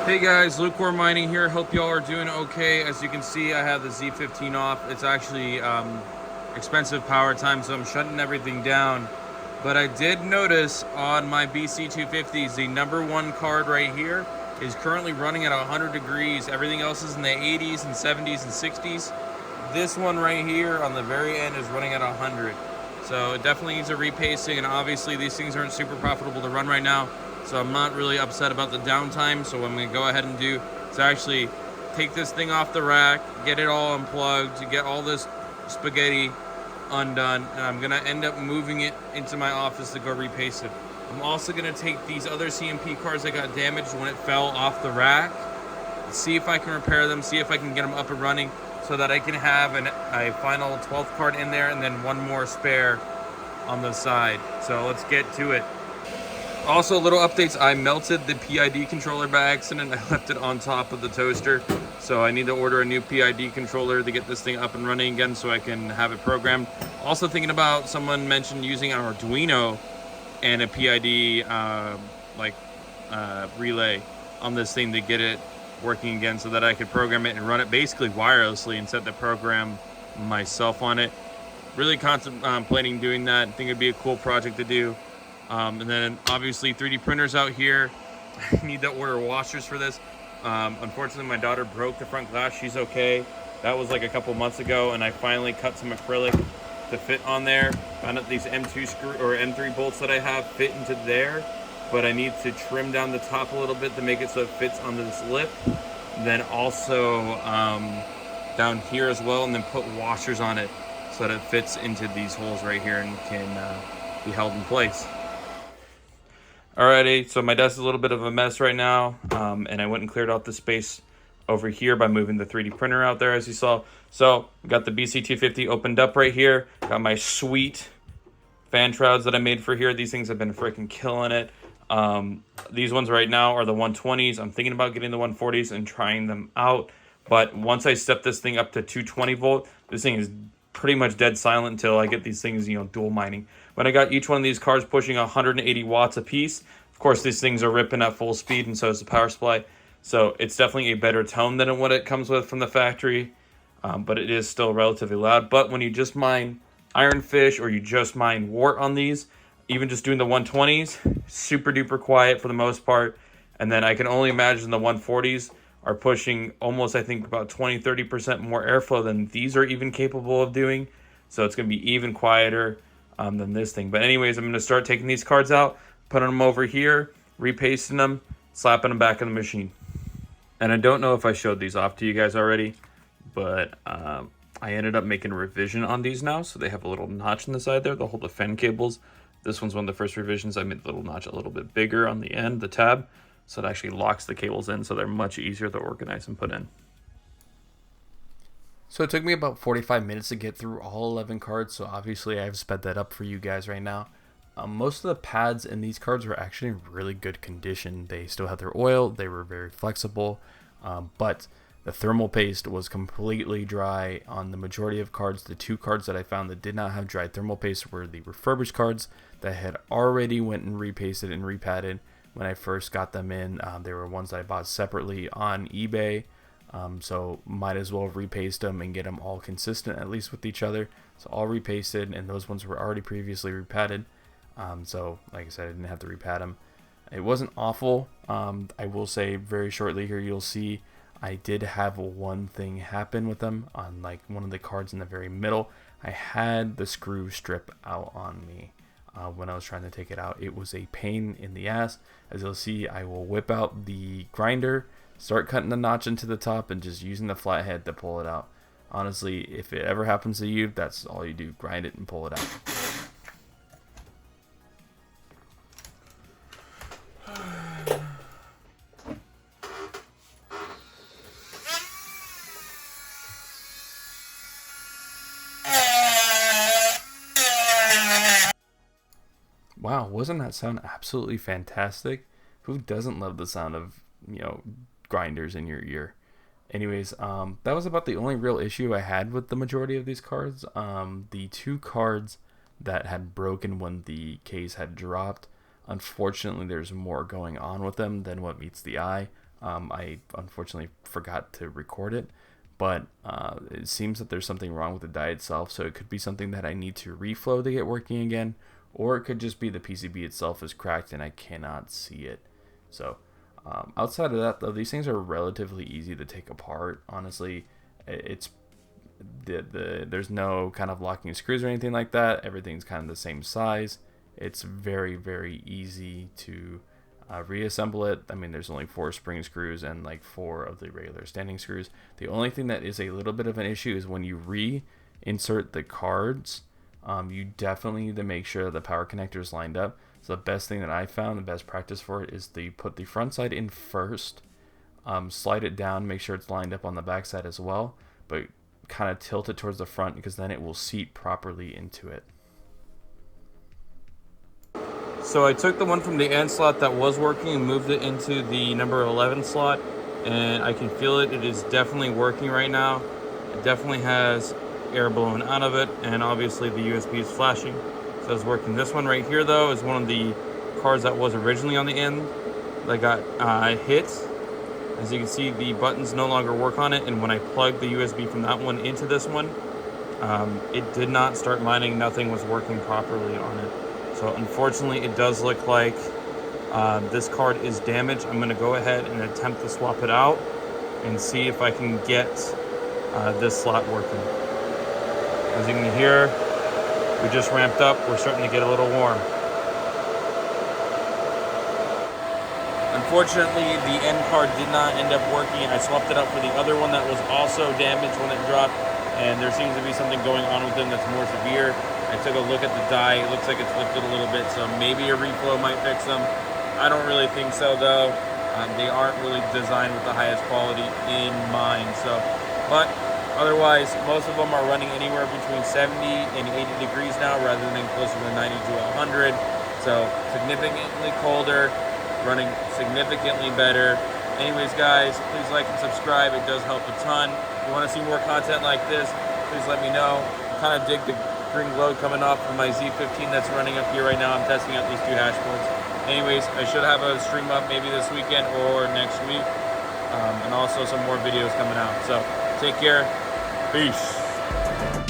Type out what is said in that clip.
Hey guys, Lukewarm Mining here. Hope y'all are doing okay. As you can see, I have the Z15 off. It's actually expensive power time, so I'm shutting everything down. But I did notice on my BC250s, the number one card right here is currently running at 100 degrees. Everything else is in the 80s and 70s and 60s. This one right here on the very end is running at 100. So it definitely needs a repacing, and obviously these things aren't super profitable to run right now. So I'm not really upset about the downtime. So what I'm gonna go ahead and do is actually take this thing off the rack, get it all unplugged, get all this spaghetti undone, and I'm gonna end up moving it into my office to go repaste it. I'm also gonna take these other CMP cards that got damaged when it fell off the rack, see if I can repair them, see if I can get them up and running so that I can have a final 12th card in there and then one more spare on the side. So let's get to it. Also, little updates. I melted the PID controller by accident. I left it on top of the toaster. So I need to order a new PID controller to get this thing up and running again so I can have it programmed. Also thinking about, someone mentioned using an Arduino and a PID relay on this thing to get it working again so that I could program it and run it basically wirelessly and set the program myself on it. Really contemplating doing that. I think it'd be a cool project to do. And then obviously 3D printers out here. I need to order washers for this. Unfortunately, my daughter broke the front glass. She's okay. That was like a couple months ago, and I finally cut some acrylic to fit on there. Found out these M2 screw or M3 bolts that I have fit into there, but I need to trim down the top a little bit to make it so it fits onto this lip. Then also down here as well, and then put washers on it so that it fits into these holes right here and can be held in place. Alrighty, so my desk is a little bit of a mess right now, and I went and cleared out the space over here by moving the 3D printer out there, as you saw. So, got the BC250 opened up right here. Got my sweet fan shrouds that I made for here. These things have been freaking killing it. These ones right now are the 120s. I'm thinking about getting the 140s and trying them out. But once I step this thing up to 220 volt, this thing is pretty much dead silent until I get these things, dual mining. When I got each one of these cards pushing 180 watts a piece, of course these things are ripping at full speed, and so is the power supply. So it's definitely a better tone than what it comes with from the factory, but it is still relatively loud. But when you just mine ironfish or you just mine wart on these, even just doing the 120s, super duper quiet for the most part. And then I can only imagine the 140s are pushing almost, I think, about 20-30% more airflow than these are even capable of doing. So it's going to be even quieter than this thing. But anyways, I'm going to start taking these cards out, putting them over here, repasting them, slapping them back in the machine. And I don't know if I showed these off to you guys already, but I ended up making a revision on these now. So they have a little notch on the side there. They'll hold the fan cables. This one's one of the first revisions. I made the little notch a little bit bigger on the end, the tab, so it actually locks the cables in, so they're much easier to organize and put in. So it took me about 45 minutes to get through all 11 cards, so obviously I've sped that up for you guys right now. Most of the pads in these cards were actually in really good condition. They still had their oil, they were very flexible, but the thermal paste was completely dry on the majority of cards. The two cards that I found that did not have dry thermal paste were the refurbished cards that had already went and repasted and repadded when I first got them in. They were ones that I bought separately on eBay, so might as well repaste them and get them all consistent, at least with each other. So all repasted, and those ones were already previously repadded. So like I said, I didn't have to repad them. It wasn't awful. I will say very shortly here, you'll see I did have one thing happen with them on like one of the cards in the very middle. I had the screw strip out on me when I was trying to take it out. It was a pain in the ass. As you'll see, I will whip out the grinder, start cutting the notch into the top, and just using the flathead to pull it out. Honestly, if it ever happens to you, that's all you do. Grind it and pull it out. Wow, wasn't that sound absolutely fantastic? Who doesn't love the sound of, grinders in your ear? Anyways, that was about the only real issue I had with the majority of these cards. The two cards that had broken when the case had dropped, unfortunately, there's more going on with them than what meets the eye. I unfortunately forgot to record it, but it seems that there's something wrong with the die itself, so it could be something that I need to reflow to get working again, or it could just be the PCB itself is cracked and I cannot see it. So outside of that, though, these things are relatively easy to take apart. Honestly, it's there's no kind of locking screws or anything like that. Everything's kind of the same size. It's very, very easy to reassemble it. I mean, there's only 4 spring screws and like 4 of the regular standing screws. The only thing that is a little bit of an issue is when you reinsert the cards, you definitely need to make sure that the power connector is lined up. So the best thing that I found, the best practice for it, is to put the front side in first, slide it down, make sure it's lined up on the back side as well, but kind of tilt it towards the front because then it will seat properly into it. So I took the one from the end slot that was working and moved it into the number 11 slot, and I can feel it. It is definitely working right now. It definitely has air blowing out of it, and obviously the USB is flashing, so it's working. This one right here, though, is one of the cards that was originally on the end that got hit. As you can see, the buttons no longer work on it, and when I plugged the USB from that one into this one, it did not start mining. Nothing was working properly on it. So unfortunately, it does look like this card is damaged. I'm going to go ahead and attempt to swap it out and see if I can get this slot working. As you can hear, we just ramped up. We're starting to get a little warm. Unfortunately, the end card did not end up working. I swapped it out for the other one that was also damaged when it dropped, and there seems to be something going on with them that's more severe. I took a look at the die. It looks like it's lifted a little bit, so maybe a reflow might fix them. I don't really think so, though. They aren't really designed with the highest quality in mind. But otherwise, most of them are running anywhere between 70 and 80 degrees now, rather than closer to 90 to 100. So significantly colder, running significantly better. Anyways, guys, please like and subscribe. It does help a ton. If you want to see more content like this, please let me know. I kind of dig the green glow coming off of my Z15 that's running up here right now. I'm testing out these 2 hash boards. Anyways, I should have a stream up maybe this weekend or next week, and also some more videos coming out. So take care. Peace.